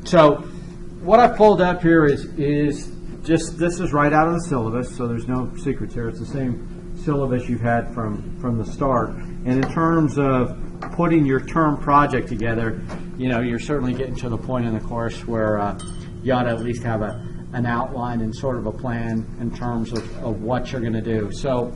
So what I've pulled up here is just, this is right out of the syllabus, so there's no secrets here. It's the same syllabus you've had from the start. And in terms of putting your term project together, you know, you're certainly getting to the point in the course where you ought to at least have an outline and sort of a plan in terms of what you're going to do. So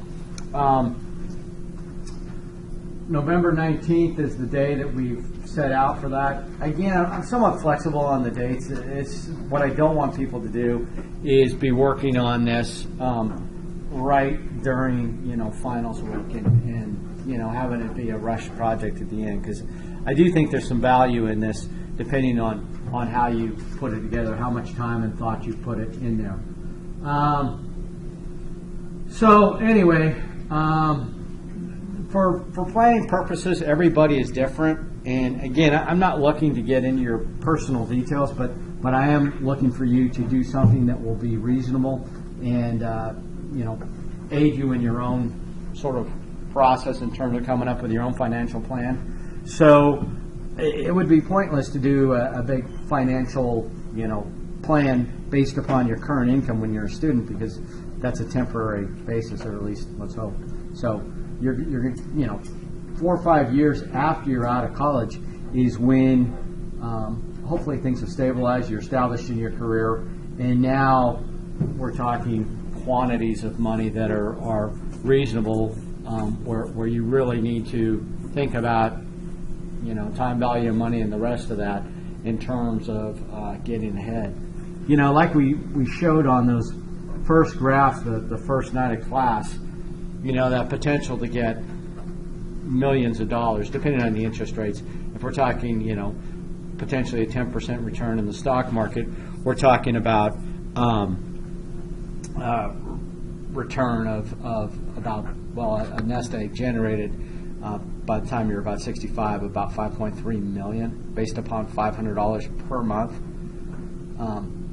November 19th is the day that we've set out for that. Again, I'm somewhat flexible on the dates. It's what I don't want people to do is be working on this right during, you know, finals week and you know, having it be a rush project at the end, because I do think there's some value in this depending on how you put it together, how much time and thought you put it in there. So anyway, for planning purposes, everybody is different. And again, I'm not looking to get into your personal details, but I am looking for you to do something that will be reasonable and you know, aid you in your own sort of process in terms of coming up with your own financial plan. So it would be pointless to do a big financial, you know, plan based upon your current income when you're a student, because that's a temporary basis, or at least let's hope. So you're you know, 4 or 5 years after you're out of college is when hopefully things have stabilized, you're established in your career, and now we're talking quantities of money that are reasonable, where you really need to think about, you know, time value of money and the rest of that in terms of getting ahead. You know, like we showed on those first graphs the first night of class, you know, that potential to get millions of dollars, depending on the interest rates. If we're talking, you know, potentially a 10% return in the stock market, we're talking about return of about, well, a nest egg generated by the time you're about 65, about $5.3 million, based upon $500 per month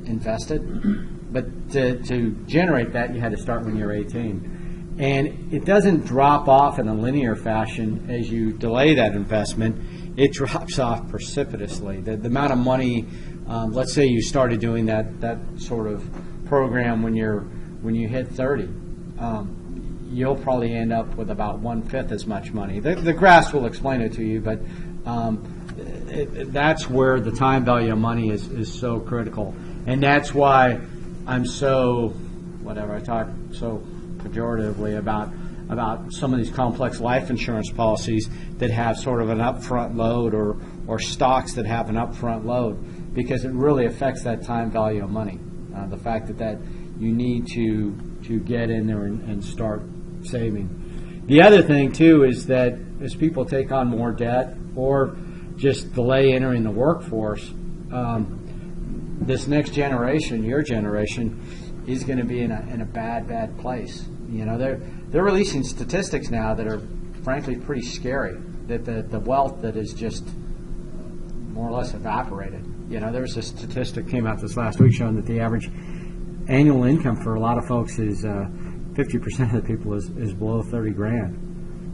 invested. But to generate that, you had to start when you're 18. And it doesn't drop off in a linear fashion as you delay that investment. It drops off precipitously. The amount of money, let's say you started doing that sort of program when you hit 30, you'll probably end up with about 1/5 as much money. The graphs will explain it to you, but that's where the time value of money is so critical. And that's why I'm so, I talk so pejoratively about some of these complex life insurance policies that have sort of an upfront load, or stocks that have an upfront load, because it really affects that time value of money. The fact that you need to get in there and start saving. The other thing too is that as people take on more debt or just delay entering the workforce, this next generation, your generation, is going to be in a bad place. You know, they're releasing statistics now that are frankly pretty scary, that the wealth that is just more or less evaporated. You know, there's a statistic came out this last week showing that the average annual income for a lot of folks is 50% of the people is below 30 grand.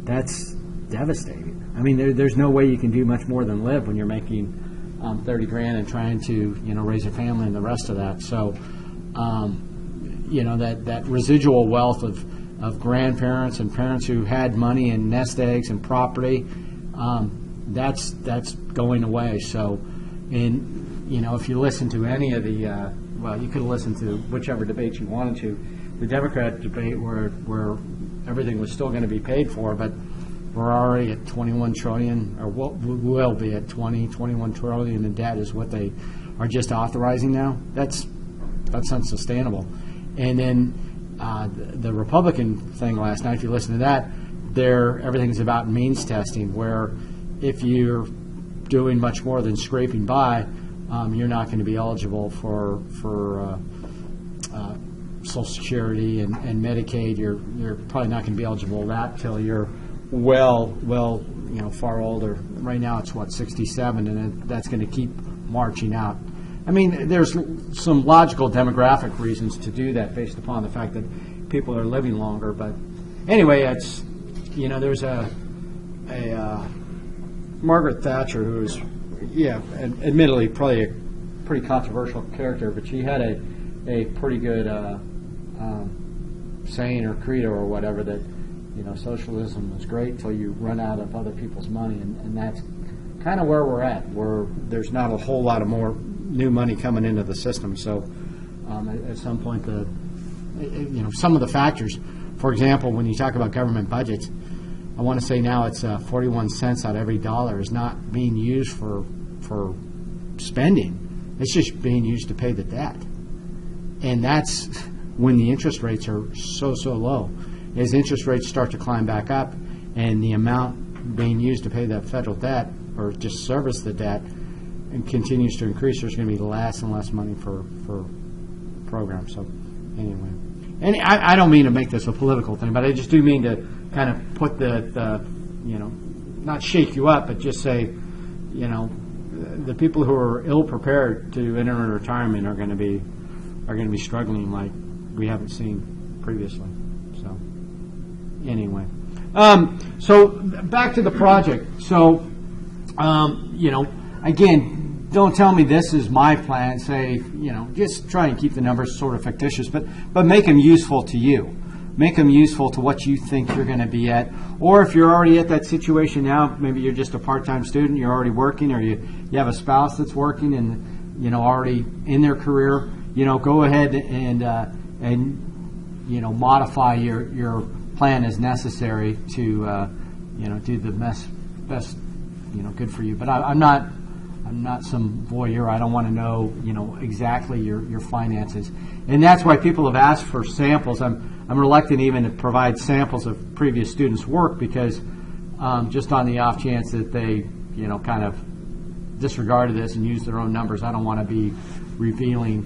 That's devastating. I mean, there's no way you can do much more than live when you're making 30 grand and trying to, you know, raise a family and the rest of that. So, you know, that residual wealth of grandparents and parents who had money and nest eggs and property, that's going away. So, and you know, if you listen to any of the, well, you could listen to whichever debate you wanted to, the Democrat debate where everything was still going to be paid for, but we're already at 21 trillion, or will be at 21 trillion in debt is what they are just authorizing now. That's unsustainable. And then the Republican thing last night, if you listen to that, everything's about means testing, where if you're doing much more than scraping by, you're not going to be eligible for Social Security and Medicaid. You're probably not going to be eligible for that till you're well, you know, far older. Right now it's 67, and that's going to keep marching out. I mean, there's some logical demographic reasons to do that based upon the fact that people are living longer. But anyway, it's, you know, there's a Margaret Thatcher, who's, yeah, admittedly probably pretty controversial character, but she had a pretty good saying or credo or whatever that, socialism is great until you run out of other people's money, and that's kind of where we're at, where there's not a whole lot of more new money coming into the system. So at some point, some of the factors, for example, when you talk about government budgets, I want to say now it's 41 cents out of every dollar is not being used for spending. It's just being used to pay the debt. And that's when the interest rates are so low. As interest rates start to climb back up and the amount being used to pay that federal debt or just service the debt and continues to increase, there's going to be less and less money for programs. So anyway, and I don't mean to make this a political thing, but I just do mean to kind of put the not shake you up, but just say, the people who are ill prepared to enter retirement are going to be struggling like we haven't seen previously. So anyway, so back to the project. So again, don't tell me this is my plan. Say, just try and keep the numbers sort of fictitious, but make them useful to you. Make them useful to what you think you're going to be at. Or if you're already at that situation now, maybe you're just a part-time student, you're already working, or you have a spouse that's working and, already in their career, go ahead and modify your plan as necessary to, do the best, good for you. But I'm not some voyeur. I don't want to know, exactly your finances. And that's why people have asked for samples. I'm reluctant even to provide samples of previous students' work because just on the off chance that they, kind of disregarded this and used their own numbers, I don't want to be revealing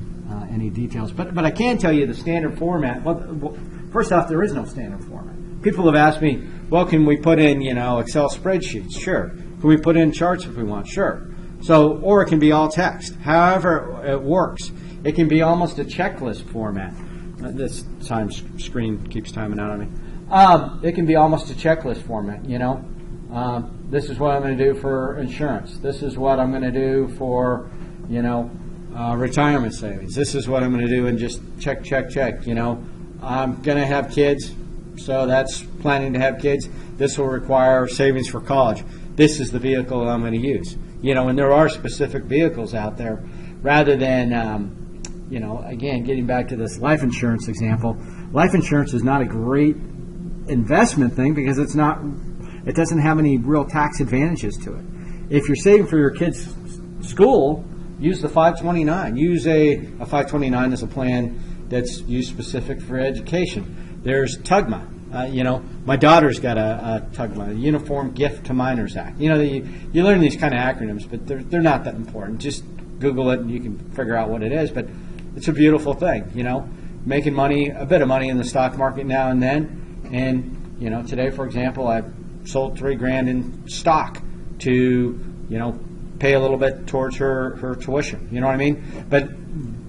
any details. But I can tell you the standard format. Well, first off, there is no standard format. People have asked me, well, can we put in, Excel spreadsheets? Sure. Can we put in charts if we want? Sure. So, or it can be all text. However it works. It can be almost a checklist format. This screen keeps timing out on me. It can be almost a checklist format, This is what I'm going to do for insurance. This is what I'm going to do for, retirement savings. This is what I'm going to do and just check. I'm going to have kids, so that's planning to have kids. This will require savings for college. This is the vehicle I'm going to use. And there are specific vehicles out there rather than, again, getting back to this life insurance example, life insurance is not a great investment thing because it doesn't have any real tax advantages to it. If you're saving for your kids' school, use the 529. Use a 529 as a plan that's used specific for education. There's TUGMA. My daughter's got a TUGMA, a Uniform Gift to Minors Act. You learn these kind of acronyms, but they're not that important. Just Google it and you can figure out what it is. But it's a beautiful thing, making money, a bit of money in the stock market now and then. And, today, for example, I sold $3,000 in stock to, pay a little bit towards her tuition. You know what I mean? But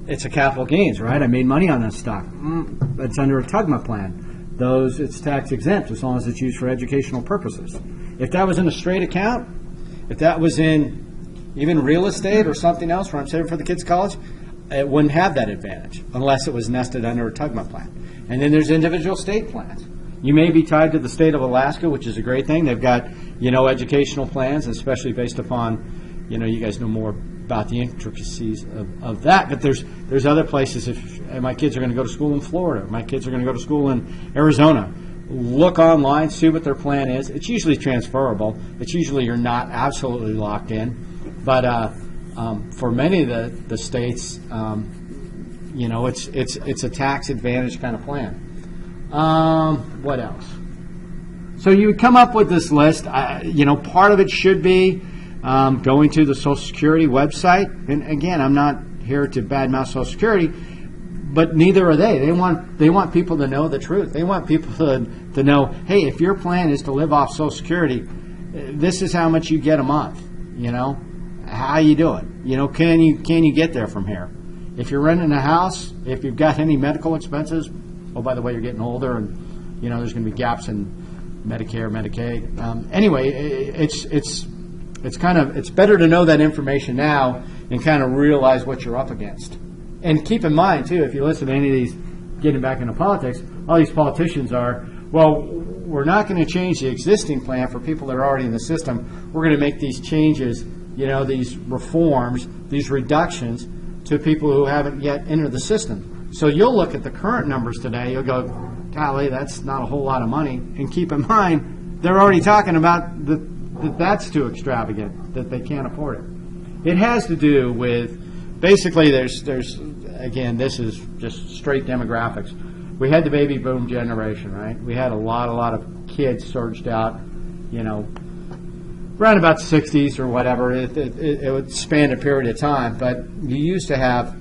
it's a capital gains, right? I made money on that stock. It's under a TUGMA plan. It's tax exempt as long as it's used for educational purposes. If that was in a straight account, if that was in even real estate or something else where I'm saving for the kids' college, it wouldn't have that advantage unless it was nested under a TUGMA plan. And then there's individual state plans. You may be tied to the state of Alaska, which is a great thing. They've got, educational plans, especially based upon, you guys know more about the intricacies of that. But there's other places. If my kids are going to go to school in Florida, my kids are going to go to school in Arizona, look online, see what their plan is. It's usually transferable. It's usually you're not absolutely locked in. But for many of the states, it's a tax advantage kind of plan. What else? So you would come up with this list. Part of it should be going to the Social Security website. And again, I'm not here to badmouth Social Security, but neither are they. They want people to know the truth. They want people to know, hey, if your plan is to live off Social Security, this is how much you get a month. How you doing? Can you get there from here? If you're renting a house, if you've got any medical expenses, oh, by the way, you're getting older, and there's going to be gaps in Medicare, Medicaid. Anyway, it's better to know that information now and kind of realize what you're up against. And keep in mind, too, if you listen to any of these, getting back into politics, all these politicians are, well, we're not going to change the existing plan for people that are already in the system. We're going to make these changes, these reforms, these reductions to people who haven't yet entered the system. So you'll look at the current numbers today, you'll go, golly, that's not a whole lot of money. And keep in mind, they're already talking about that that's too extravagant, that they can't afford it. It has to do with, basically, there's again, this is just straight demographics. We had the baby boom generation, right? We had a lot of kids surged out, around about 60s or whatever. It would span a period of time, but you used to have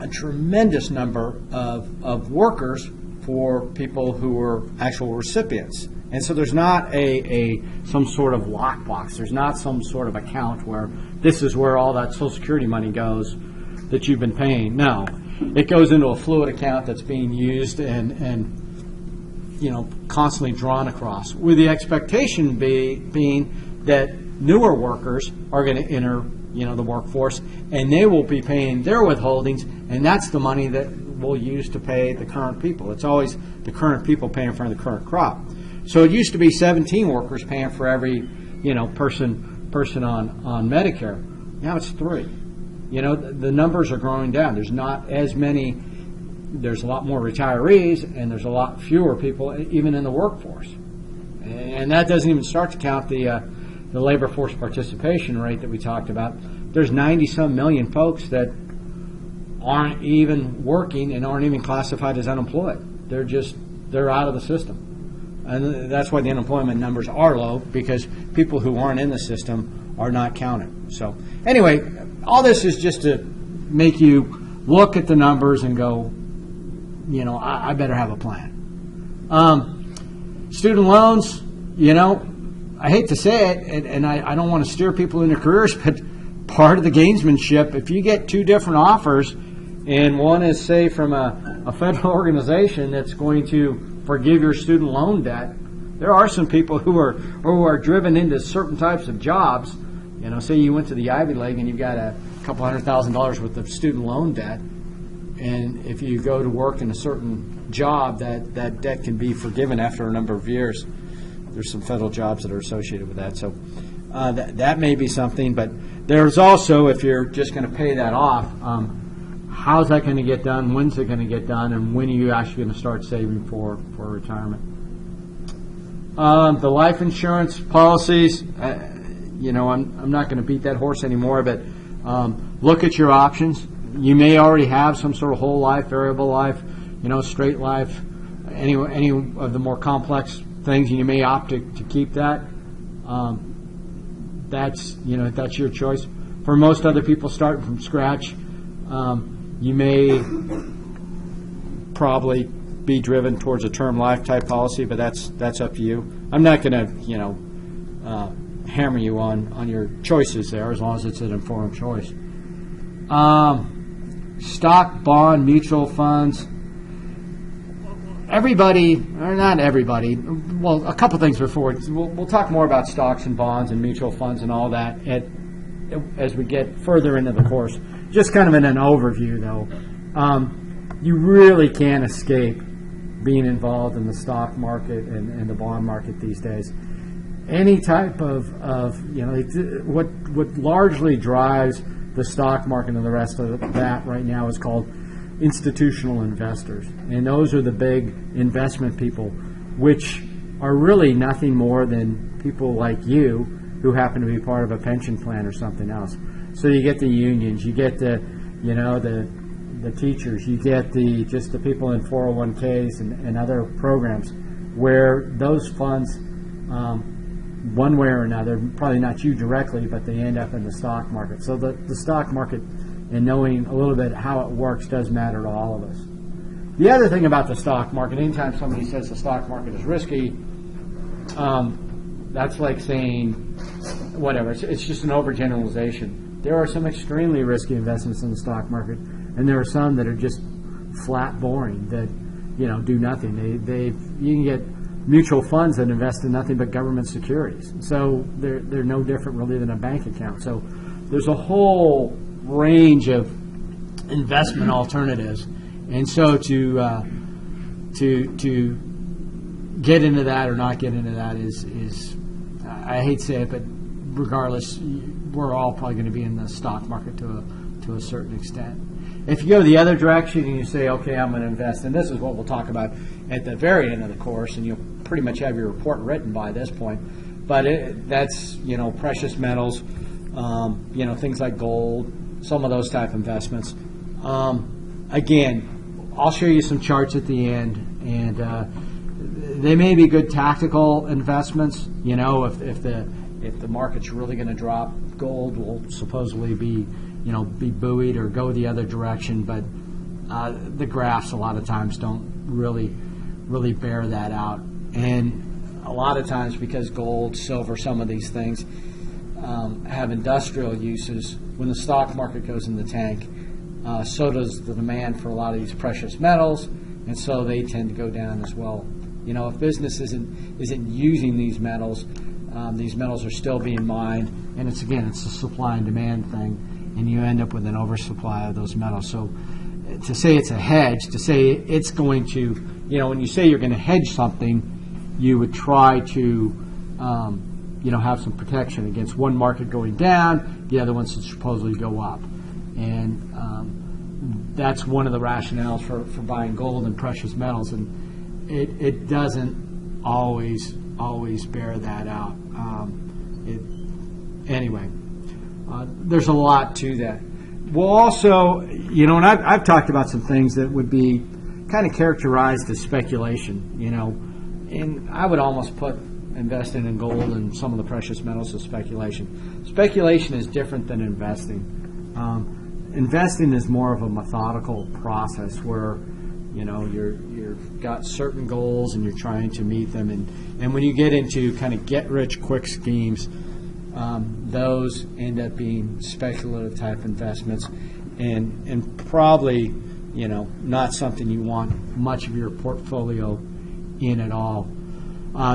a tremendous number of workers for people who were actual recipients. And so there's not some sort of lockbox. There's not some sort of account where this is where all that Social Security money goes that you've been paying. No, it goes into a fluid account that's being used and constantly drawn across, with the expectation being that newer workers are going to enter the workforce, and they will be paying their withholdings, and that's the money that we'll use to pay the current people. It's always the current people paying for the current crop. So it used to be 17 workers paying for every person on Medicare. Now it's 3. The numbers are growing down. There's not as many. There's a lot more retirees, and there's a lot fewer people even in the workforce. And that doesn't even start to count the labor force participation rate that we talked about. There's 90-some million folks that aren't even working and aren't even classified as unemployed. They're out of the system. And that's why the unemployment numbers are low, because people who aren't in the system are not counted. So anyway, all this is just to make you look at the numbers and go, I better have a plan. Student loans, I hate to say it, and I don't want to steer people into careers, but part of the gamesmanship, if you get 2 different offers, and one is, say, from a federal organization that's going to forgive your student loan debt, there are some people who are driven into certain types of jobs. Say you went to the Ivy League and you've got a couple $100,000 worth of student loan debt, and if you go to work in a certain job, that debt can be forgiven after a number of years. There's some federal jobs that are associated with that. So that may be something, but there's also, if you're just going to pay that off, how's that going to get done? When's it going to get done? And when are you actually going to start saving for retirement? The life insurance policies, I'm not going to beat that horse anymore, but look at your options. You may already have some sort of whole life, variable life, straight life, any of the more complex things, and you may opt to keep that. That's your choice. For most other people starting from scratch, you may probably be driven towards a term life type policy, but that's up to you. I'm not going to hammer you on your choices there, as long as it's an informed choice. Stock, bond, mutual funds. Everybody, or not everybody, well, a couple things before. We'll talk more about stocks and bonds and mutual funds and all that as we get further into the course. Just kind of in an overview, though, you really can't escape being involved in the stock market and the bond market these days. Any type of what largely drives the stock market and the rest of that right now is called institutional investors. And those are the big investment people, which are really nothing more than people like you who happen to be part of a pension plan or something else. So you get the unions, you get the teachers, you get the people in 401ks and other programs where those funds, one way or another, probably not you directly, but they end up in the stock market. So the stock market and knowing a little bit how it works does matter to all of us. The other thing about the stock market, anytime somebody says the stock market is risky, that's like saying whatever. It's just an overgeneralization. There are some extremely risky investments in the stock market, and there are some that are just flat boring, that do nothing. You can get mutual funds that invest in nothing but government securities. So they're no different really than a bank account. So there's a whole range of investment alternatives, and so to get into that or not get into that is I hate to say it, but regardless, we're all probably going to be in the stock market to a certain extent. If you go the other direction and you say, okay, I'm going to invest, and this is what we'll talk about at the very end of the course, and you'll pretty much have your report written by this point, but that's, precious metals, things like gold, some of those type investments. Again, I'll show you some charts at the end, and they may be good tactical investments. If the market's really going to drop, gold will supposedly be buoyed or go the other direction, but the graphs a lot of times don't really bear that out. And a lot of times, because gold, silver, some of these things have industrial uses, when the stock market goes in the tank, so does the demand for a lot of these precious metals, and so they tend to go down as well. If business isn't using these metals are still being mined, and it's a supply and demand thing, and you end up with an oversupply of those metals. So to say it's a hedge, to say it's going to, when you say you're going to hedge something, you would try to have some protection against one market going down, the other ones to supposedly go up. And that's one of the rationales for buying gold and precious metals, and it doesn't always bear that out. Anyway, there's a lot to that. We'll also, and I've talked about some things that would be kind of characterized as speculation, and I would almost put investing in gold and some of the precious metals as speculation. Speculation is different than investing. Investing is more of a methodical process where you've got certain goals and you're trying to meet them, and when you get into kind of get rich quick schemes, those end up being speculative type investments, and probably not something you want much of your portfolio in at all.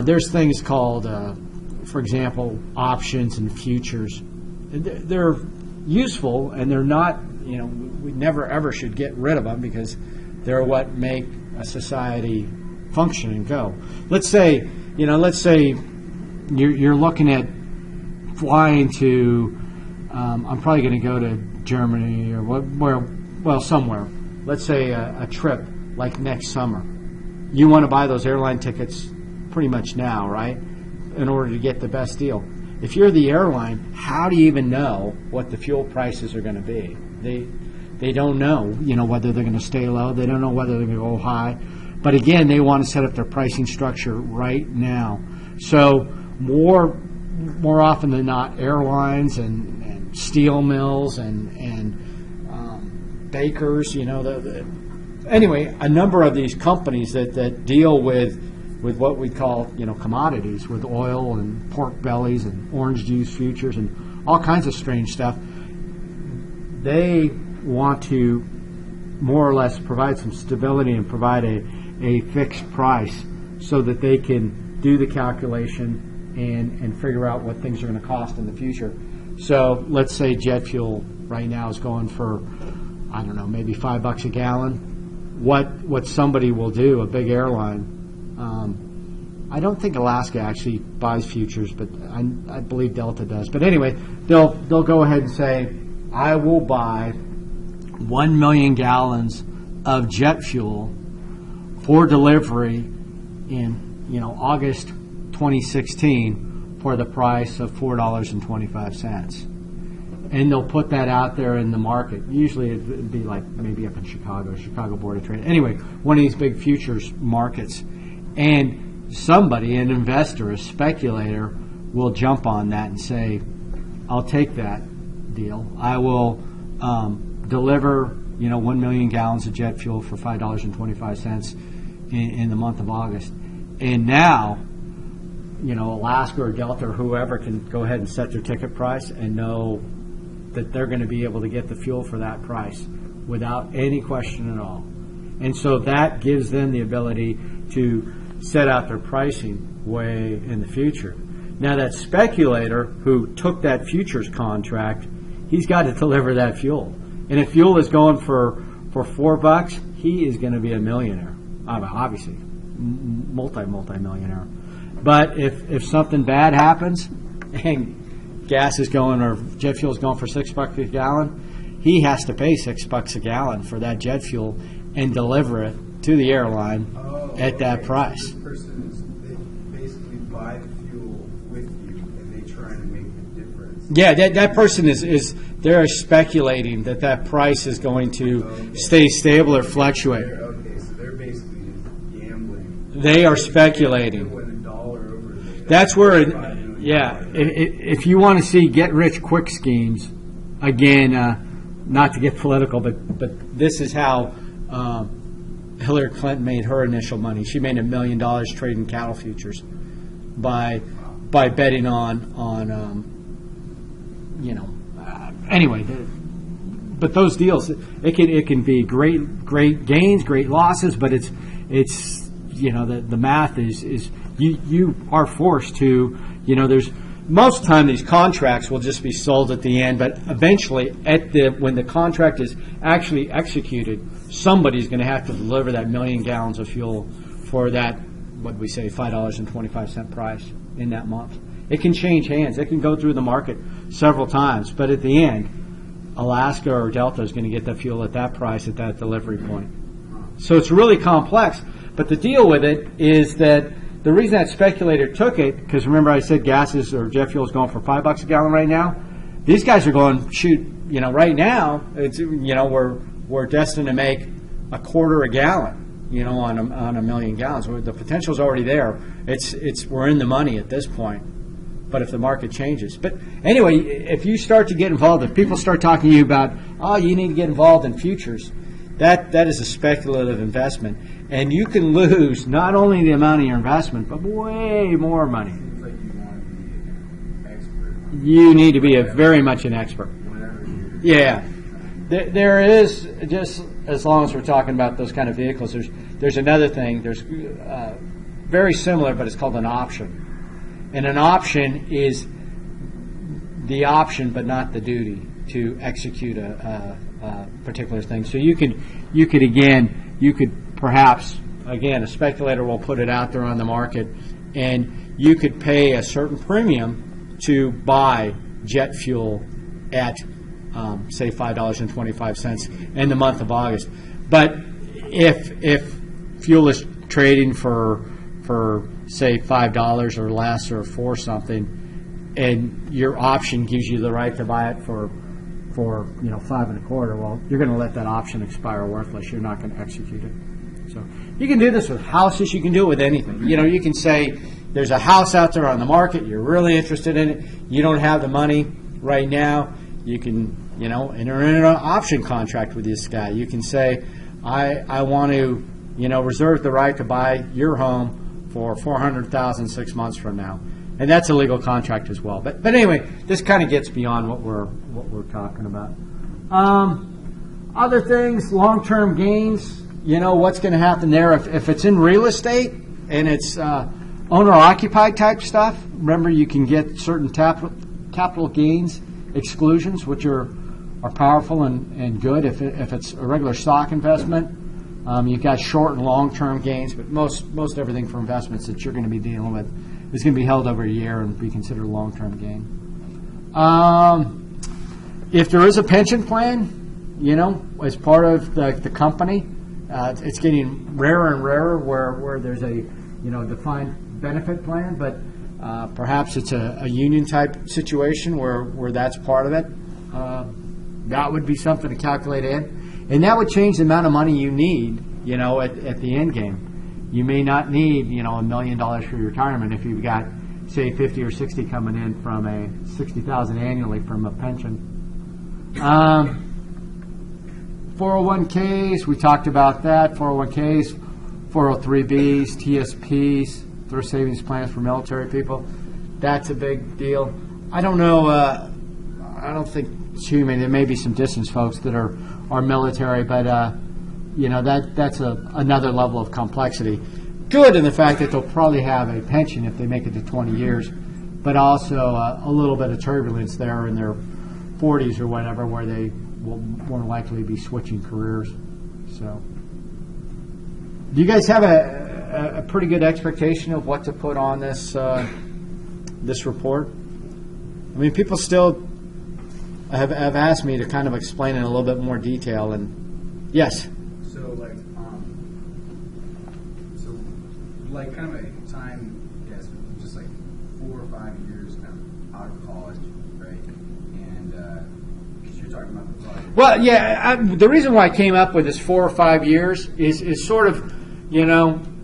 There's things called, for example, options and futures. They're useful, and they're not, we never ever should get rid of them because they're what make a society function and go. Let's say you're looking at flying to, I'm probably going to go to Germany or somewhere. Let's say a trip like next summer. You want to buy those airline tickets pretty much now, right? In order to get the best deal. If you're the airline, how do you even know what the fuel prices are going to be? They don't know, whether they're going to stay low. They don't know whether they're going to go high. But again, they want to set up their pricing structure right now. So more often than not, airlines and steel mills and bakers, anyway, a number of these companies that deal with what we call, commodities, with oil and pork bellies and orange juice futures and all kinds of strange stuff. They want to more or less provide some stability and provide a fixed price so that they can do the calculation and figure out what things are going to cost in the future. So let's say jet fuel right now is going for, I don't know, maybe $5 a gallon. What somebody will do, a big airline, I don't think Alaska actually buys futures, but I believe Delta does. But anyway, they'll go ahead and say, I will buy 1 million gallons of jet fuel for delivery in August 2016 for the price of $4.25. And they'll put that out there in the market. Usually it'd be like maybe up in Chicago Board of Trade. Anyway, one of these big futures markets. And somebody, an investor, a speculator, will jump on that and say, I'll take that deal. I will deliver 1 million gallons of jet fuel for $5.25 in the month of August. And now, Alaska or Delta or whoever can go ahead and set their ticket price and know that they're going to be able to get the fuel for that price without any question at all. And so that gives them the ability to set out their pricing way in the future. Now that speculator who took that futures contract he's got to deliver that fuel. And if fuel is going for $4, he is going to be a millionaire. Obviously, multi-millionaire. But if something bad happens and gas is going or jet fuel is going for $6 a gallon, he has to pay $6 a gallon for that jet fuel and deliver it to the airline at that price. So this person they basically buy the fuel with you and they try and make the difference. Yeah, that person is they're speculating that price is going to stay stable or fluctuate. Okay, so they're basically just gambling. They are speculating. When $1 over, That's where, if you want to see get-rich-quick schemes, again, not to get political, but this is how Hillary Clinton made her initial money. She made $1 million trading cattle futures by betting on anyway. But those deals, it can be great gains, great losses, but it's the math is you are forced to, there's most of the time these contracts will just be sold at the end, but eventually when the contract is actually executed, somebody's going to have to deliver that 1 million gallons of fuel for that, what we say, $5.25 price in that month. It can change hands. It can go through the market several times, but at the end, Alaska or Delta is going to get that fuel at that price at that delivery point. So it's really complex, but the deal with it is that the reason that speculator took it, because remember I said gases or jet fuel is going for $5 a gallon right now. These guys are going, shoot, right now it's we're destined to make a quarter a gallon, on a 1 million gallons. The potential's already there. We're in the money at this point. But if the market changes. But anyway, if you start to get involved, if people start talking to you about, you need to get involved in futures, that is a speculative investment. And you can lose not only the amount of your investment, but way more money. Seems like you want to be an expert. You need to be very much an expert. Yeah. There is, just as long as we're talking about those kind of vehicles, there's another thing. There's very similar, but it's called an option. And an option is the option, but not the duty to execute a particular thing. So you could perhaps, again, a speculator will put it out there on the market, and you could pay a certain premium to buy jet fuel at, say, $5.25 in the month of August. But if fuel is trading for say $5 or less or for something, and your option gives you the right to buy it for $5.25, well, you're going to let that option expire worthless. You're not going to execute it. So you can do this with houses. You can do it with anything. You can say there's a house out there on the market. You're really interested in it. You don't have the money right now. You can enter in an option contract with this guy. You can say I want to reserve the right to buy your home for $400,000 6 months from now, and that's a legal contract as well. But anyway, this kind of gets beyond what we're talking about. Other things, long-term gains. What's going to happen there if it's in real estate and it's owner-occupied type stuff. Remember, you can get certain capital gains exclusions, which are powerful and good if it's a regular stock investment. You've got short and long-term gains, but most everything for investments that you're going to be dealing with is going to be held over a year and be considered a long-term gain. If there is a pension plan, as part of the company, it's getting rarer and rarer where there's a defined benefit plan, but perhaps it's a union-type situation where that's part of it. That would be something to calculate in. And that would change the amount of money you need, at the end game. You may not need, $1 million for your retirement if you've got, say, 50 or 60 coming in from a $60,000 annually from a pension. 401ks, we talked about that. 401ks, 403bs, TSPs, thrift savings plans for military people. That's a big deal. I don't know. I don't think it's human. There may be some distance folks that are military, but that's another level of complexity. Good in the fact that they'll probably have a pension if they make it to 20 years, but also a little bit of turbulence there in their 40s or whatever, where they will more likely be switching careers. So, do you guys have a pretty good expectation of what to put on this this report? I mean, people still have asked me to kind of explain in a little bit more detail. And yes, like kind of a time, yes, just like 4 or 5 years kind of out of college, right? And because you're talking about the project. well, yeah. The reason why I came up with this 4 or 5 years is sort of,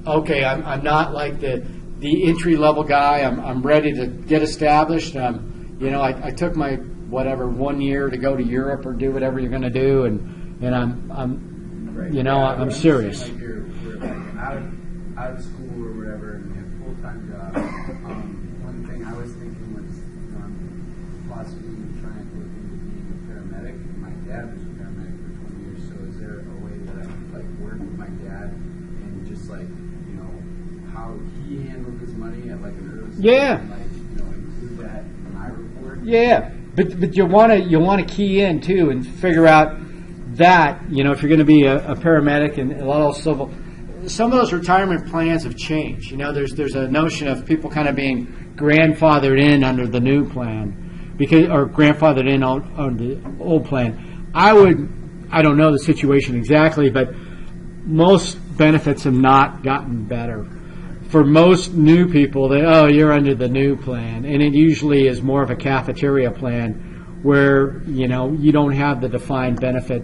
okay, I'm not like the entry level guy. I'm ready to get established. I took my 1 year to go to Europe or do whatever you're going to do, and I'm Right. I'm serious. Like you're like out of school or whatever, and you have a full-time job. One thing I was thinking was possibly trying to look into being a paramedic. My dad was a paramedic for 20 years, so is there a way that I could like work with my dad and just like how he handled his money at like an early stage? Yeah. And, like include that in my report. Yeah, but you want to key in too and figure out that if you're going to be a paramedic and a lot of civil. Some of those retirement plans have changed. There's a notion of people kind of being grandfathered in under the new plan, or grandfathered in on the old plan. I don't know the situation exactly, but most benefits have not gotten better. For most new people, you're under the new plan, and it usually is more of a cafeteria plan where you don't have the defined benefit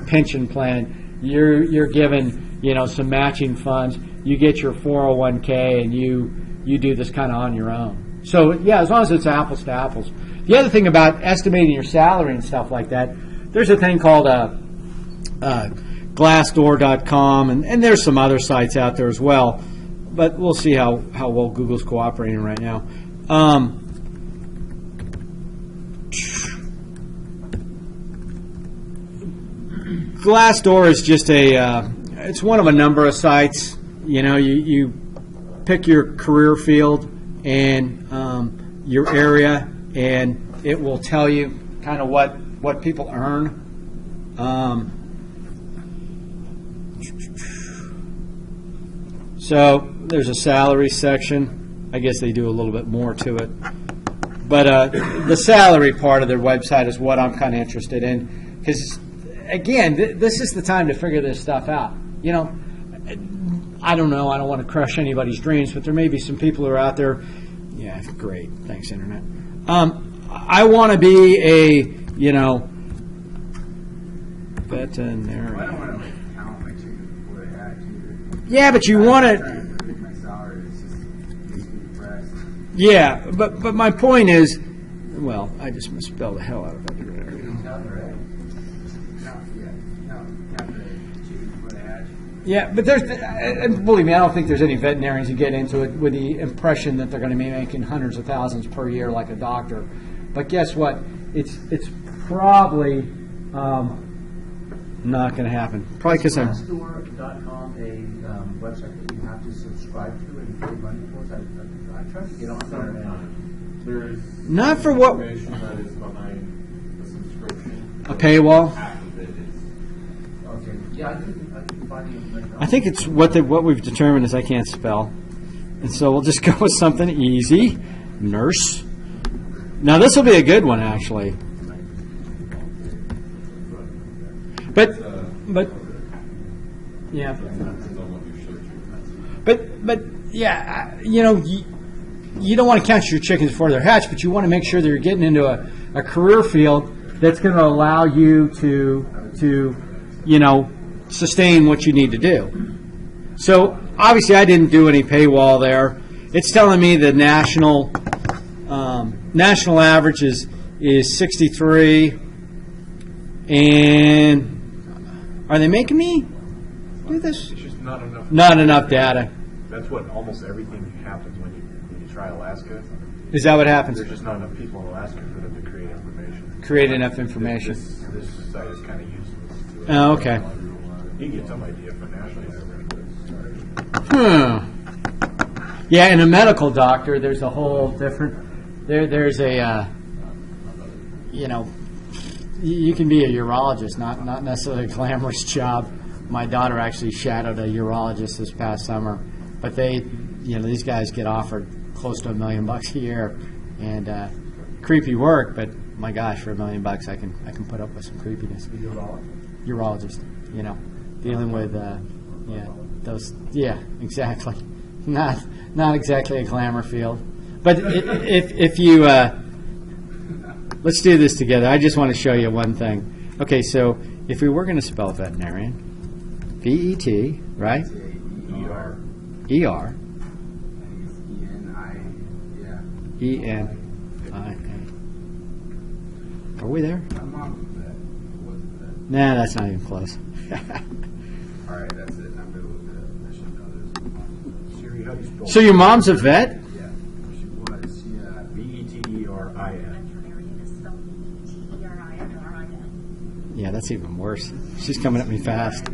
pension plan. You're given some matching funds. You get your 401k, and you do this kind of on your own. So yeah, as long as it's apples to apples. The other thing about estimating your salary and stuff like that, there's a thing called Glassdoor.com, and there's some other sites out there as well. But we'll see how well Google's cooperating right now. Glassdoor is just it's one of a number of sites. You pick your career field and your area, and it will tell you kind of what people earn. So there's a salary section. I guess they do a little bit more to it. But the salary part of their website is what I'm kind of interested in, because again, this is the time to figure this stuff out. I don't know. I don't want to crush anybody's dreams, but there may be some people who are out there. Yeah, great. Thanks, Internet. I want to be a, veterinarian. I don't want to count my chickens before they hatch either. Yeah, but you want to. My salary is just makes me depressed. Yeah, but my point is, well, I just misspelled the hell out of veterinarian. Yeah, but and believe me, I don't think there's any veterinarians who get into it with the impression that they're going to be making hundreds of thousands per year like a doctor. But guess what? It's probably not going to happen. Probably because I'm. Glassdoor.com, a website that you have to subscribe to and pay money for. I tried to get on there, and There is Not for what. information that is behind the subscription. A paywall? Half of it is. okay, yeah, I can find the information. I think it's what we've determined is I can't spell, and so we'll just go with something easy. Nurse. Now this will be a good one, actually. But yeah. But yeah, you don't want to count your chickens before they're hatched, but you want to make sure that you're getting into a career field that's going to allow you to sustain what you need to do. So obviously, I didn't do any paywall there. It's telling me the national average is 63, and are they making me do this? It's just not enough. Not enough data. That's what almost everything happens when you try Alaska. Is that what happens? There's just not enough people in Alaska for them to create information. Create enough information. This site is kind of useless. To Oh, okay. You can get some idea financially. Yeah, in a medical doctor, there's a whole different. There's a you can be a urologist, not necessarily a glamorous job. My daughter actually shadowed a urologist this past summer, but these guys get offered close to $1 million a year, and creepy work. But my gosh, for $1 million, I can put up with some creepiness. Urologist, dealing with exactly. Not exactly a glamour field, but if you let's do this together. I just want to show you one thing. Okay, so if we were going to spell veterinarian, V-E-T, right? E-R. E-R. E-N-I, yeah. E-N-I-A. Are we there? My mom was that. Wasn't that? Nah, that's not even close. All right, that's it. I'm good with that. I should know this. Siri, how do you spell? So your mom's a vet? Yeah, she was. Yeah. V-E-T-E-R-I-N. Veterinarian is spelled Veterinarian. Yeah, that's even worse. She's coming at me fast.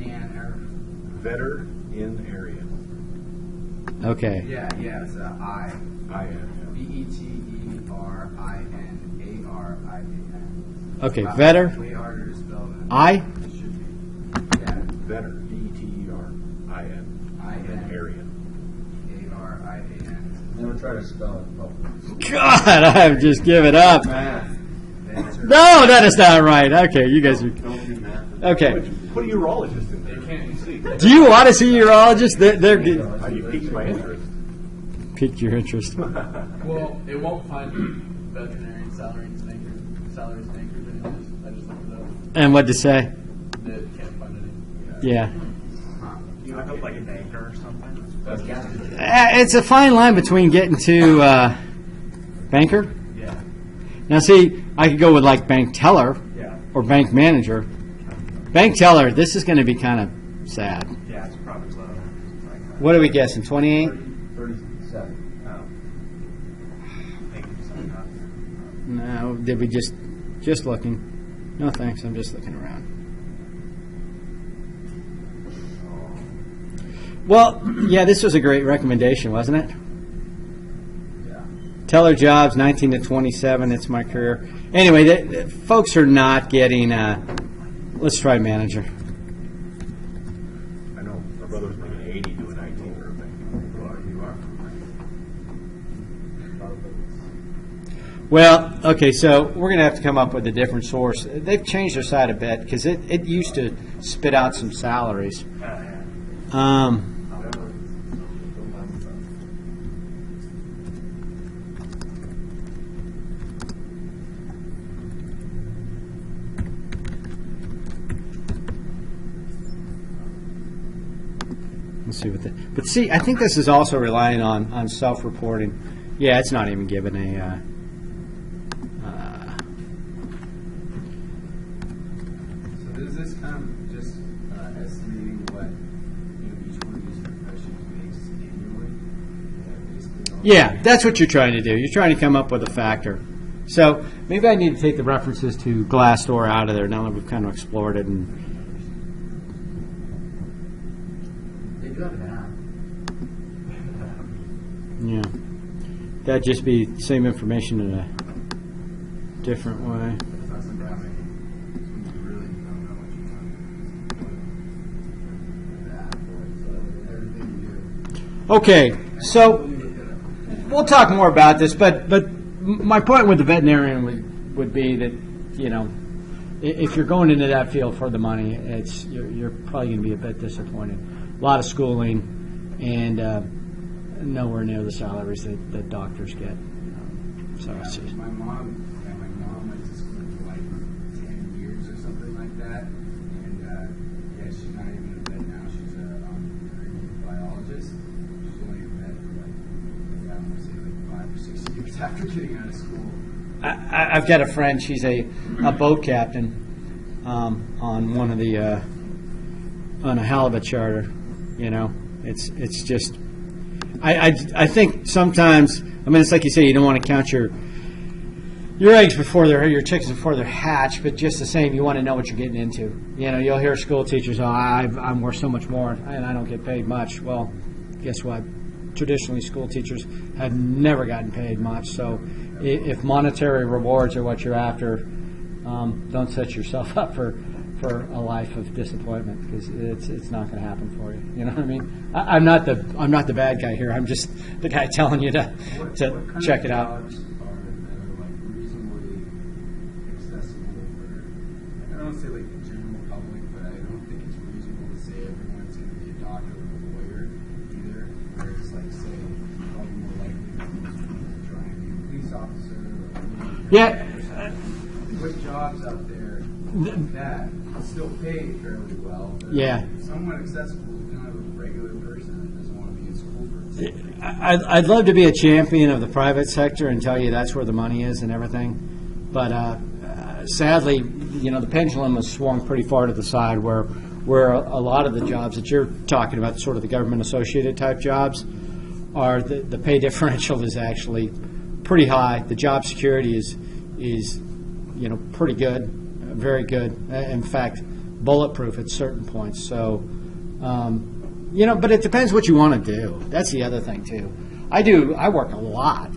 Vetter in area. Okay. Yeah, it's I. I-N. V-E-T-E-R-I-N-A-R-I-A-N. Okay, vetter. Way harder to spell than I? it should be. Yeah. Vetter. V-E-T-E-R-I-N. I-N. Area. A-R-I-A-N. Never try to spell it. God, I've just given up. No, that is not right. Okay, you guys are. Don't do math. Okay. Put a urologist in there. They can't see. Do you want to see a urologist? They're You piqued my interest. piqued your interest. Well, it won't find veterinarian salaries makers anyways. I just looked it up. And what'd you say? It can't find any. Yeah. You look up like a banker or something? It's a fine line between getting to banker. Yeah. Now, see, I could go with like bank teller Yeah. or bank manager. Bank teller, this is going to be kind of sad. Yeah, it's probably low. What are we guessing? 28? 37. No, did we just looking? No, thanks. I'm just looking around. Well, yeah, this was a great recommendation, wasn't it? Yeah. Teller jobs, 19 to 27. It's my career. Anyway, folks are not getting. Let's try manager. I know. My brother was making 80 doing IT for a bank. Well, you are. Well, okay, so we're going to have to come up with a different source. They've changed their site a bit because it used to spit out some salaries. Let's see what but see, I think this is also relying on self-reporting. Yeah, it's not even given a. So does this kind of just estimating what each one of these professions makes annually? Basically all- Yeah, that's what you're trying to do. You're trying to come up with a factor. So maybe I need to take the references to Glassdoor out of there now that we've kind of explored it. And They do have an app. yeah, that'd just be the same information in a different way. That's the graphic. You really don't know what you want. That, everything you do. Okay, so we'll talk more about this, but my point with the veterinarian would be that, if you're going into that field for the money, you're probably going to be a bit disappointed. A lot of schooling and nowhere near the salaries that doctors get. So it's just, My mom went to school for like 10 years or something like that, and she's not even a vet now. She's a biologist. She's only a vet for like, I want to say like 5 or 6 years after getting out of school. I've got a friend. She's a boat captain on one of the on a halibut charter. It's just I think sometimes, it's like you say, you don't want to count your eggs before your chickens before they're hatched, but just the same, you want to know what you're getting into. You'll hear school teachers, I'm worth so much more and I don't get paid much. Well, guess what? Traditionally, school teachers have never gotten paid much. So if monetary rewards are what you're after, don't set yourself up for a life of disappointment, because it's not going to happen for you. You know what I mean? I'm not the bad guy here. I'm just the guy telling you to What kind check of it out. jobs are like reasonably accessible for, I don't say like the general public, but I don't think it's reasonable to say everyone's going to be a doctor or a lawyer either. Whereas like say probably more likely most people to try and be a police officer or Yeah. what jobs out there like that still pay fairly well, but Yeah. somewhat accessible to kind of a regular person that doesn't want to be in school for it. I'd love to be a champion of the private sector and tell you that's where the money is and everything, but sadly, the pendulum has swung pretty far to the side where a lot of the jobs that you're talking about, sort of the government-associated type jobs, are the pay differential is actually pretty high. The job security is pretty good, very good. In fact, bulletproof at certain points. So. But it depends what you want to do. That's the other thing too. I work a lot,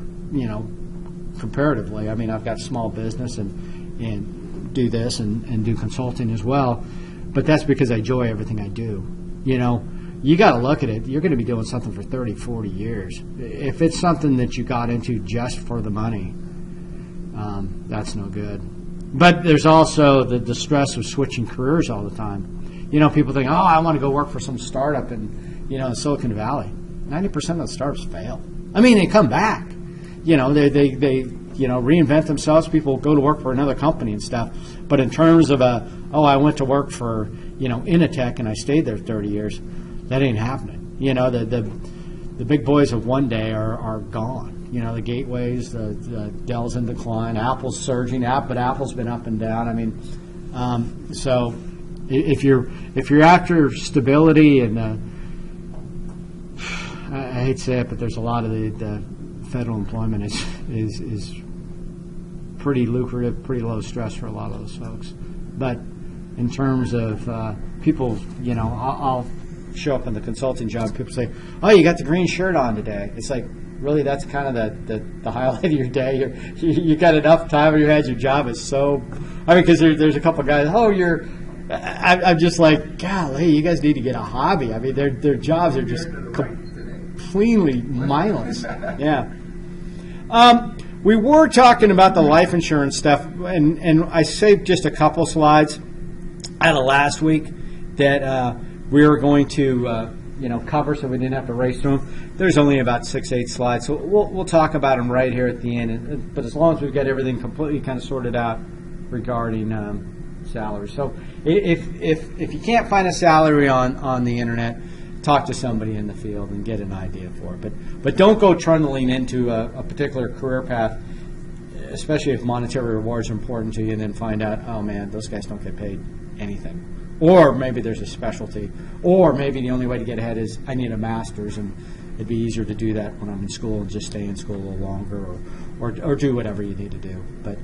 comparatively. I mean, I've got a small business and do this and do consulting as well. But that's because I enjoy everything I do. You got to look at it. You're going to be doing something for 30, 40 years. If it's something that you got into just for the money, that's no good. But there's also the stress of switching careers all the time. People think, oh, I want to go work for some startup in Silicon Valley. 90% of the startups fail. I mean, they come back. They reinvent themselves. People go to work for another company and stuff. But in terms of I went to work for, Initech and I stayed there 30 years, that ain't happening. The big boys of one day are gone. The Gateways, the Dell's in decline, Apple's surging, but Apple's been up and down. I mean, so. If you're after stability, and I hate to say it, but there's a lot of the federal employment is pretty lucrative, pretty low stress for a lot of those folks. But in terms of people, I'll show up in the consulting job. People say, "Oh, you got the green shirt on today." It's like, really, that's kind of the highlight of your day. You got enough time on your hands. Your job is so. I mean, because there's a couple of guys. Oh, I'm just like, golly, you guys need to get a hobby. I mean, their jobs are just cleanly mindless. Yeah. We were talking about the life insurance stuff, and I saved just a couple slides out of last week that we were going to cover, so we didn't have to race through them. There's only about 6-8 slides, so we'll talk about them right here at the end. But as long as we've got everything completely kind of sorted out regarding salary. So if you can't find a salary on the internet, talk to somebody in the field and get an idea for it. But don't go trundling into a particular career path, especially if monetary rewards are important to you, and then find out, oh man, those guys don't get paid anything. Or maybe there's a specialty. Or maybe the only way to get ahead is I need a master's, and it'd be easier to do that when I'm in school and just stay in school a little longer, or do whatever you need to do. But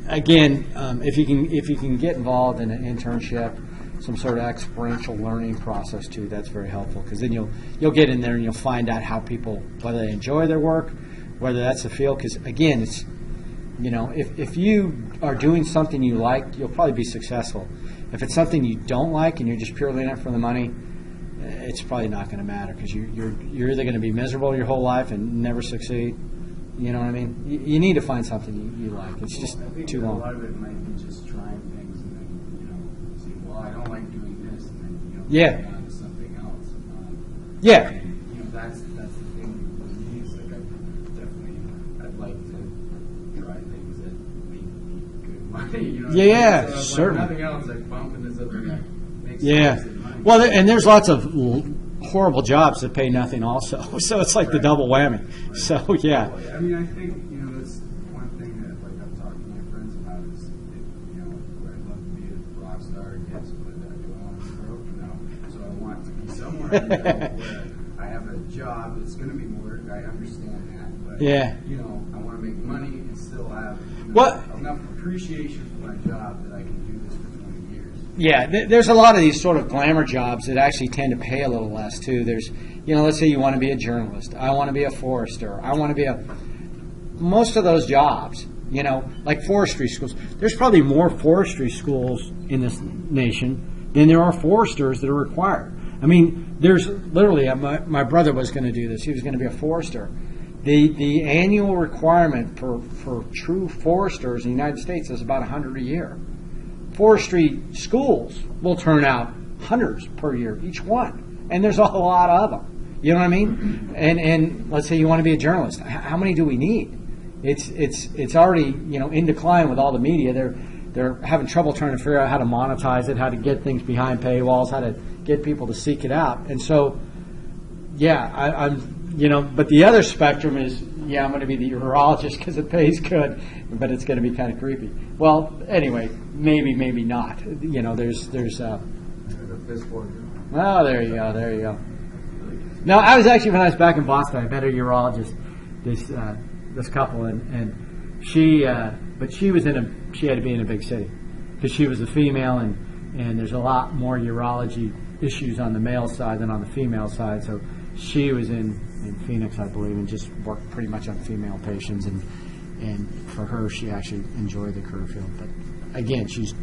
again, if you can get involved in an internship, some sort of experiential learning process too, that's very helpful, because then you'll get in there and you'll find out how people, whether they enjoy their work, whether that's the field. Because again, it's if you are doing something you like, you'll probably be successful. If it's something you don't like and you're just purely in it for the money, it's probably not going to matter, because you're either going to be miserable your whole life and never succeed. You know what I mean? You need to find something you like. It's just too long. A lot of it might be just trying things and then, see, well, I don't like doing this, and then, Yeah. move on to something else. Yeah. That's the thing with me. It's like I'd like to try things that make me good money. Yeah, so certainly. Like nothing else, like bumping this other that makes Yeah. decent money. Well, and there's lots of horrible jobs that pay nothing also. So it's like the double whammy. Right. So, yeah. I mean, I think, that's one thing that, like, I've talked to my friends about is, would I love to be a rock star? Yes, but do I want to be broke? No. So I want to be somewhere where I have a job that's going to be work. I understand that. But, Yeah. I want to make money and still have enough appreciation for my job that I can do this for 20 years. Yeah, there's a lot of these sort of glamour jobs that actually tend to pay a little less, too. There's, let's say you want to be a journalist. I want to be a forester. I want to be most of those jobs You know, like forestry schools. There's probably more forestry schools in this nation than there are foresters that are required. I mean, there's literally, my brother was going to do this. He was going to be a forester. The annual requirement for true foresters in the United States is about 100 a year. Forestry schools will turn out hundreds per year, each one. And there's a lot of them. You know what I mean? And let's say you want to be a journalist. How many do we need? It's already, you know, in decline with all the media. They're having trouble trying to figure out how to monetize it, how to get things behind paywalls, how to get people to seek it out. And so, yeah, I'm, you know, but the other spectrum is, yeah, I'm going to be the urologist because it pays good, but it's going to be kind of creepy. Well, anyway, maybe not. You know, there's. Oh, there you go. No, I was actually, when I was back in Boston, I met a urologist, this couple, and she, but she had to be in a big city because she was a female, and there's a lot more urology issues on the male side than on the female side. So she was in Phoenix, I believe, and just worked pretty much on female patients, and for her, she actually enjoyed the career field. But again, she's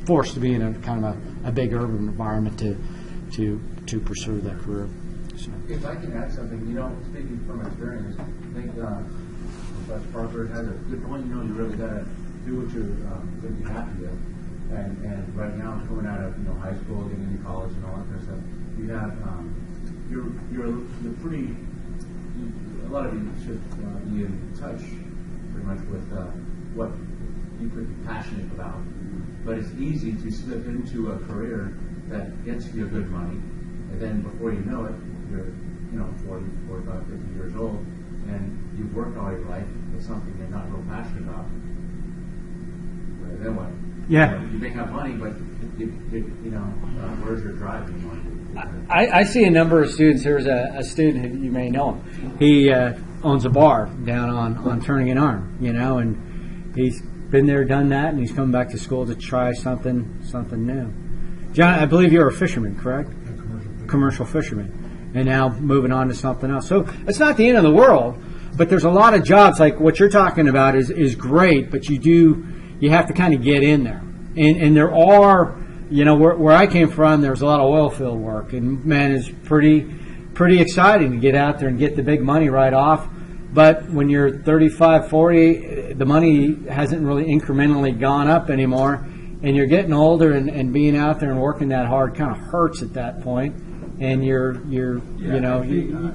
forced to be in a kind of a big urban environment to pursue that career. So. If I can add something, you know, speaking from experience, I think Professor Parker has a good point. You know, you really got to do what you're going to be happy with. And right now, coming out of high school, getting into college, and all that kind of stuff, you have you're pretty. A lot of you should be in touch pretty much with what you could be passionate about. But it's easy to slip into a career that gets you good money, and then before you know it, you're 40, 45, 50 years old, and you've worked all your life with something you're not real passionate about. Then what? Yeah. You may have money, but where's your drive anymore? I see a number of students. There's a student who you may know him. He owns a bar down on Turning an Arm, and he's been there, done that, and he's coming back to school to try something new. John, I believe you're a fisherman, correct? Commercial fisherman, and now moving on to something else. So it's not the end of the world, but there's a lot of jobs like what you're talking about is great, but you have to kind of get in there, and there are. Where I came from, there was a lot of oil field work, and man, it's pretty exciting to get out there and get the big money right off. But when you're 35, 40, the money hasn't really incrementally gone up anymore, and you're getting older, and being out there and working that hard kind of hurts at that point. And you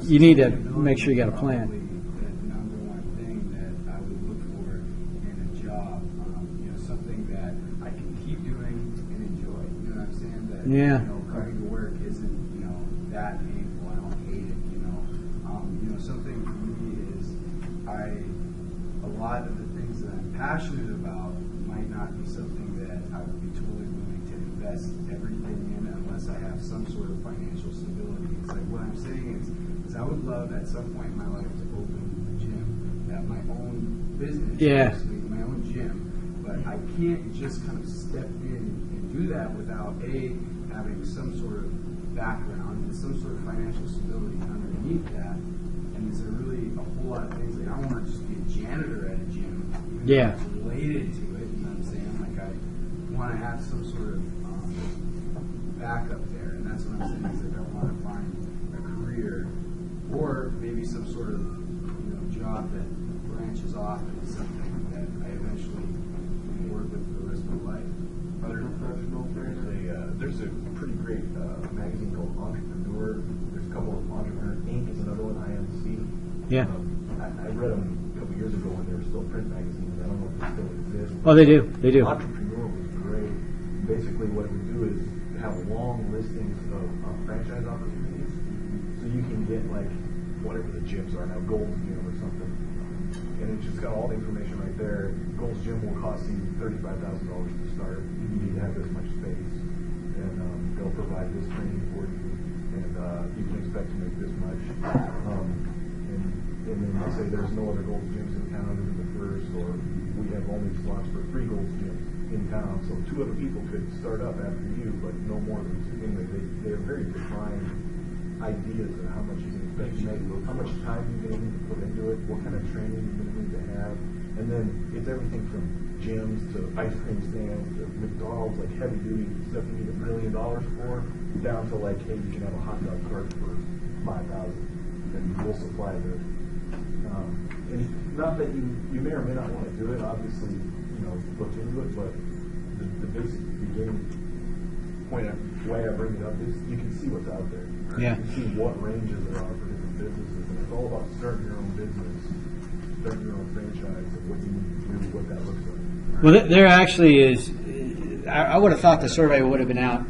need to make sure you got a plan. The number one thing that I would look for in a job, something that I can keep doing and enjoy. You know what I'm saying? That coming to work isn't that painful. I don't hate it. Something for me is a lot of the things that I'm passionate about might not be something that I would be totally willing to invest everything in unless I have some sort of financial stability. It's like what I'm saying is I would love at some point in my life to open a gym, have my own business, my own gym. But I can't just kind of step in and do that without having some sort of background and some sort of financial stability underneath that. And is there really a whole lot of things like I don't want to just be a janitor at a gym, even though it's related to it. You know what I'm saying? Like I want to have some sort of backup there, and that's what I'm saying. Is like I want to find a career, or maybe some sort of job that branches off into something that I eventually work with for the rest of my life. Other professional, there's a pretty great magazine called Entrepreneur. There's a couple of Entrepreneur Inc. is another one, IMC. Yeah. I read them a couple years ago when they were still print magazines. I don't know if they still exist. Oh, they do. They do. Entrepreneur was great. Basically, what we do is have long listings of franchise opportunities, so you can get like whatever the gyms are now, Gold's Gym or something, and it's just got all the information right there. Gold's Gym will cost you $35,000 to start. You need to have this much space, and they'll provide this training for you, and you can expect to make this much. And then they say there's no other Gold's Gyms in town, this is the first, or we have only slots for 3 Gold's Gyms in town, so 2 other people could start up after you, but no more than 2. Anyway, they're very defined ideas of how much you can expect to make, how much time you're going to need to put into it, what kind of training you're going to need to have, And then it's everything from gyms to ice cream stands to McDonald's, like heavy duty stuff you need $1 million for, down to like, hey, you can have a hot dog cart for $5,000, and we'll supply the. And not that you may or may not want to do it. Obviously, look into it, but the basic beginning point, way I bring it up is you can see what's out there. Right? Yeah. You can see what ranges there are for different businesses, and it's all about starting your own business, starting your own franchise, and what you need to do, what that looks like. Right? Well, there actually is. I would have thought the survey would have been out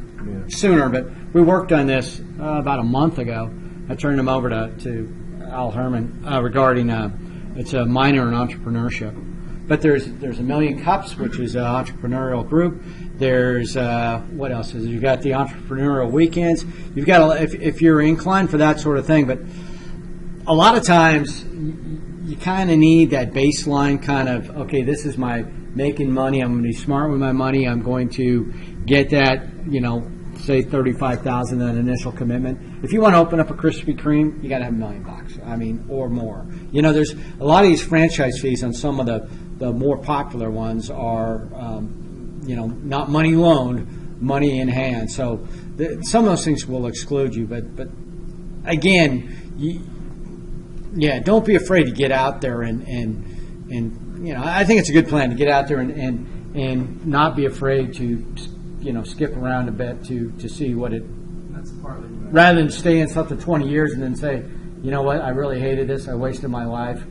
sooner, but we worked on this about a month ago. I turned them over to Al Herman regarding it's a minor in entrepreneurship. But there's a Million Cups, which is an entrepreneurial group. There's what else is? You've got the entrepreneurial weekends. You've got if you're inclined for that sort of thing, but a lot of times you kind of need that baseline kind of, okay, this is my making money. I'm going to be smart with my money. I'm going to get that, say $35,000, that initial commitment. If you want to open up a Krispy Kreme, you got to have $1 million. I mean, or more. There's a lot of these franchise fees on some of the more popular ones are, not money loaned, money in hand. So some of those things will exclude you. But again, don't be afraid to get out there and I think it's a good plan to get out there and not be afraid to skip around a bit to see what it. That's partly what rather than stay in something 20 years and then say, you know what, I really hated this. I wasted my life.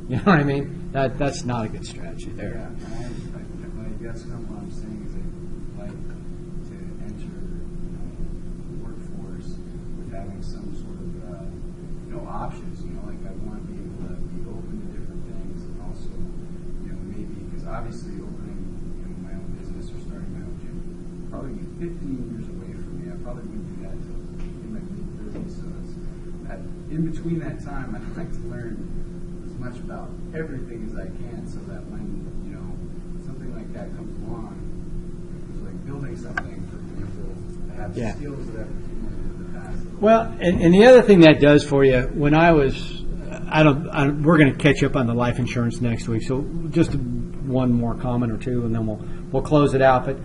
You know what I mean? That's not a good strategy there. Yeah, I guess what I'm saying is I'd like to enter the workforce with having some sort of options. Like I want to be able to be open to different things, and also maybe because obviously opening my own business or starting my own gym probably be 15 years away from me. I probably wouldn't do that until in my mid-30s. So it's in between that time, I'd like to learn as much about everything as I can, so that when something like that comes along, it's like building something, for example, I have skills that I've accumulated in the past. Well, and the other thing that does for you, when I was, we're going to catch up on the life insurance next week, so just one more comment or two, and then we'll close it out. But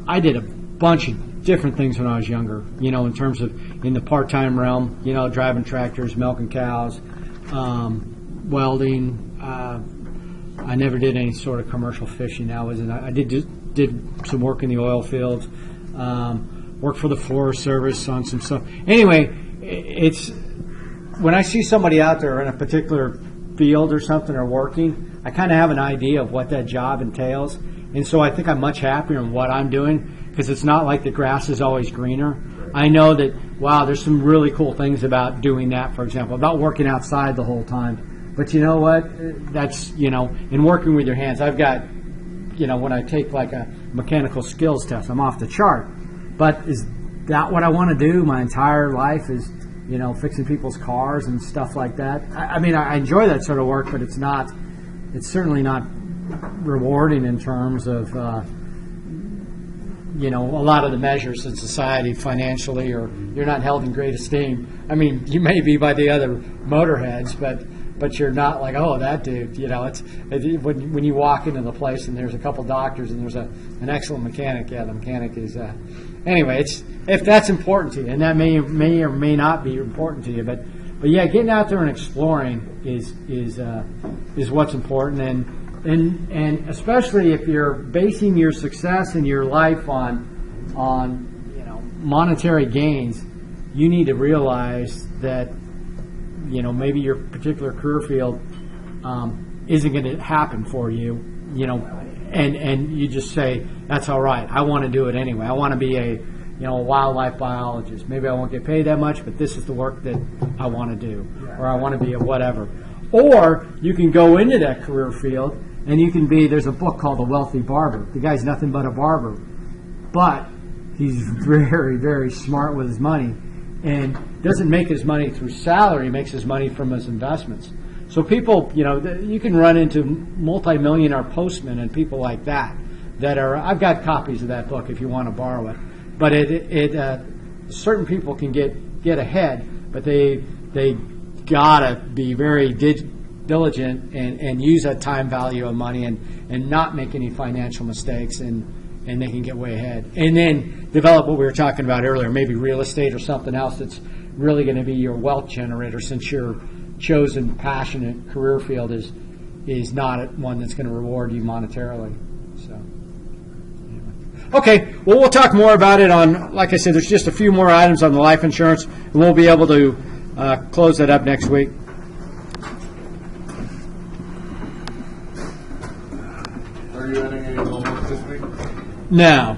I did a bunch of different things when I was younger, in terms of in the part-time realm, driving tractors, milking cows, welding. I never did any sort of commercial fishing. I did some work in the oil fields, worked for the Forest Service on some stuff. Anyway, it's when I see somebody out there in a particular field or something or working, I kind of have an idea of what that job entails. And so I think I'm much happier in what I'm doing because it's not like the grass is always greener. I know that, wow, there's some really cool things about doing that, for example, about working outside the whole time. But you know what? That's, in working with your hands, I've got, when I take like a mechanical skills test, I'm off the chart. But is that what I want to do my entire life is, fixing people's cars and stuff like that? I mean, I enjoy that sort of work, but it's certainly not rewarding in terms of, a lot of the measures in society financially, or you're not held in great esteem. I mean, you may be by the other motorheads, but you're not like, oh, that dude. It's when you walk into the place and there's a couple doctors and there's an excellent mechanic. Yeah, the mechanic is. Anyway, it's if that's important to you, and that may or may not be important to you, but yeah, getting out there and exploring is what's important, and especially if you're basing your success in your life on monetary gains, you need to realize that maybe your particular career field isn't going to happen for you, and you just say, that's all right, I want to do it anyway. I want to be a wildlife biologist. Maybe I won't get paid that much, but this is the work that I want to do, or I want to be a whatever. Or you can go into that career field and you can be, there's a book called The Wealthy Barber. The guy's nothing but a barber, but he's very, very smart with his money and doesn't make his money through salary, he makes his money from his investments. So people, you can run into multi-millionaire postmen and people like that are, I've got copies of that book if you want to borrow it. But certain people can get ahead, but they gotta be very diligent and use that time value of money and not make any financial mistakes, and they can get way ahead. And then develop what we were talking about earlier, maybe real estate or something else that's really going to be your wealth generator, since your chosen passionate career field is not one that's going to reward you monetarily. So, anyway. Okay, well, we'll talk more about it on, like I said, there's just a few more items on the life insurance, and we'll be able to close that up next week. Are you adding any homework this week? Now,